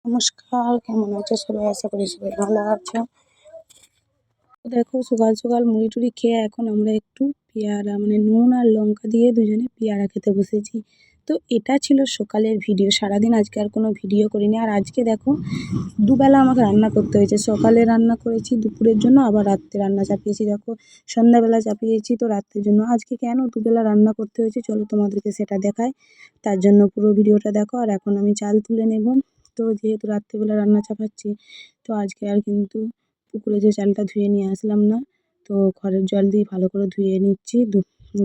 নমস্কার, কেমন আছো সবাই? আশা করি সবাই ভালো আছো। দেখো সকাল সকাল মুড়ি টুড়ি খেয়ে এখন আমরা একটু পেয়ারা মানে নুন আর লঙ্কা দিয়ে দুজনে পেয়ারা খেতে বসেছি। তো এটা ছিল সকালের ভিডিও। সারাদিন আজকে আর কোনো ভিডিও করিনি। আর আজকে দেখো দুবেলা আমাকে রান্না করতে হয়েছে। সকালে রান্না করেছি দুপুরের জন্য, আবার রাত্রে রান্না চাপিয়েছি। দেখো সন্ধ্যাবেলা চাপিয়েছি, তো রাত্রের জন্য। আজকে কেন দুবেলা রান্না করতে হয়েছে চলো তোমাদেরকে সেটা দেখাই। তার জন্য পুরো ভিডিওটা দেখো। আর এখন আমি চাল তুলে নেব। তো যেহেতু রাত্রিবেলা রান্না চাপাচ্ছি, তো আজকে আর কিন্তু পুকুরে যে চালটা ধুয়ে নিয়ে আসলাম না, তো ঘরের জল দিয়ে ভালো করে ধুয়ে নিচ্ছি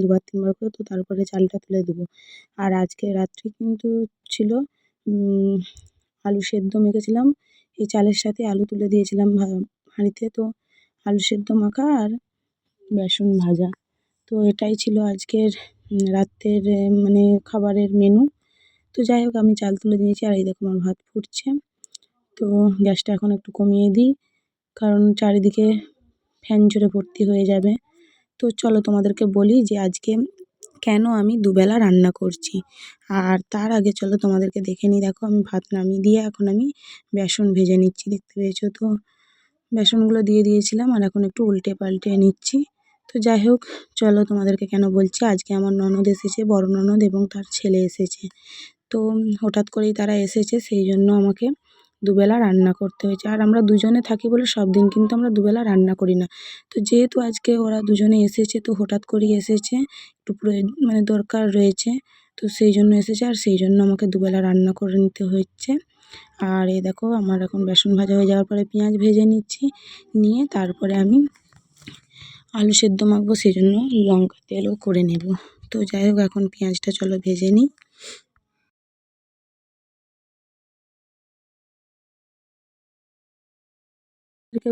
দুবার তিনবার করে, তো তারপরে চালটা তুলে দেবো। আর আজকে রাত্রে কিন্তু ছিল আলু সেদ্ধ মেখেছিলাম। এই চালের সাথে আলু তুলে দিয়েছিলাম হাঁড়িতে, তো আলু সেদ্ধ মাখা আর বেসন ভাজা। তো এটাই ছিল আজকের রাত্রের মানে খাবারের মেনু। তো যাই হোক, আমি চাল তুলে দিয়েছি। আর এই দেখো আমার ভাত ফুটছে। তো গ্যাসটা এখন একটু কমিয়ে দিই, কারণ চারিদিকে ফ্যান ঝরে ভর্তি হয়ে যাবে। তো চলো তোমাদেরকে বলি যে আজকে কেন আমি দুবেলা রান্না করছি। আর তার আগে চলো তোমাদেরকে দেখে নিই। দেখো আমি ভাত নামিয়ে দিয়ে এখন আমি বেসন ভেজে নিচ্ছি, দেখতে পেয়েছো তো। বেসনগুলো দিয়ে দিয়েছিলাম আর এখন একটু উল্টে পাল্টে নিচ্ছি। তো যাই হোক, চলো তোমাদেরকে কেন বলছি। আজকে আমার ননদ এসেছে, বড় ননদ এবং তার ছেলে এসেছে। তো হঠাৎ করেই তারা এসেছে, সেই জন্য আমাকে দুবেলা রান্না করতে হয়েছে। আর আমরা দুজনে থাকি বলে সব দিন কিন্তু আমরা দুবেলা রান্না করি না। তো যেহেতু আজকে ওরা দুজনে এসেছে, তো হঠাৎ করেই এসেছে, একটু মানে দরকার রয়েছে, তো সেই জন্য এসেছে। আর সেই জন্য আমাকে দুবেলা রান্না করে নিতে হচ্ছে। আর এই দেখো আমার এখন বেসন ভাজা হয়ে যাওয়ার পরে পেঁয়াজ ভেজে নিচ্ছি, নিয়ে তারপরে আমি আলু সেদ্ধ মাখবো, সেই জন্য লঙ্কা তেলও করে নেব। তো যাই হোক, এখন পেঁয়াজটা চলো ভেজে নিই।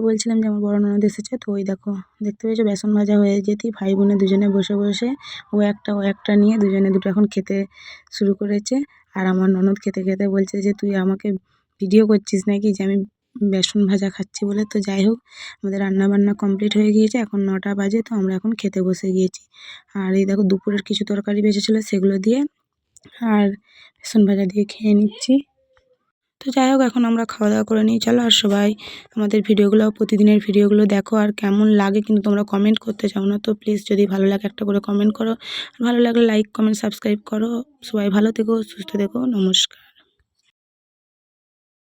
বলছিলাম যে আমার বড় ননদ এসেছে, তো ওই দেখো দেখতে পেয়েছো বেসন ভাজা হয়ে যেতেই ভাই বোনে দুজনে বসে বসে ও একটা নিয়ে দুজনে দুটো এখন খেতে শুরু করেছে। আর আমার ননদ খেতে খেতে বলছে যে তুই আমাকে ভিডিও করছিস নাকি, যে আমি বেসন ভাজা খাচ্ছি বলে। তো যাই হোক, আমাদের রান্না বান্না কমপ্লিট হয়ে গিয়েছে, এখন 9টা বাজে, তো আমরা এখন খেতে বসে গিয়েছি। আর এই দেখো দুপুরের কিছু তরকারি বেঁচেছিলো, সেগুলো দিয়ে আর বেসন ভাজা দিয়ে খেয়ে নিচ্ছি। তো যাই হোক, এখন আমরা খাওয়া দাওয়া করে নিই চলো। আর সবাই আমাদের ভিডিওগুলো, প্রতিদিনের ভিডিওগুলো দেখো। আর কেমন লাগে কিন্তু তোমরা কমেন্ট করতে চাও না, তো প্লিজ যদি ভালো লাগে একটা করে কমেন্ট করো। আর ভালো লাগলে লাইক কমেন্ট সাবস্ক্রাইব করো। সবাই ভালো থেকো, সুস্থ থেকো, নমস্কার।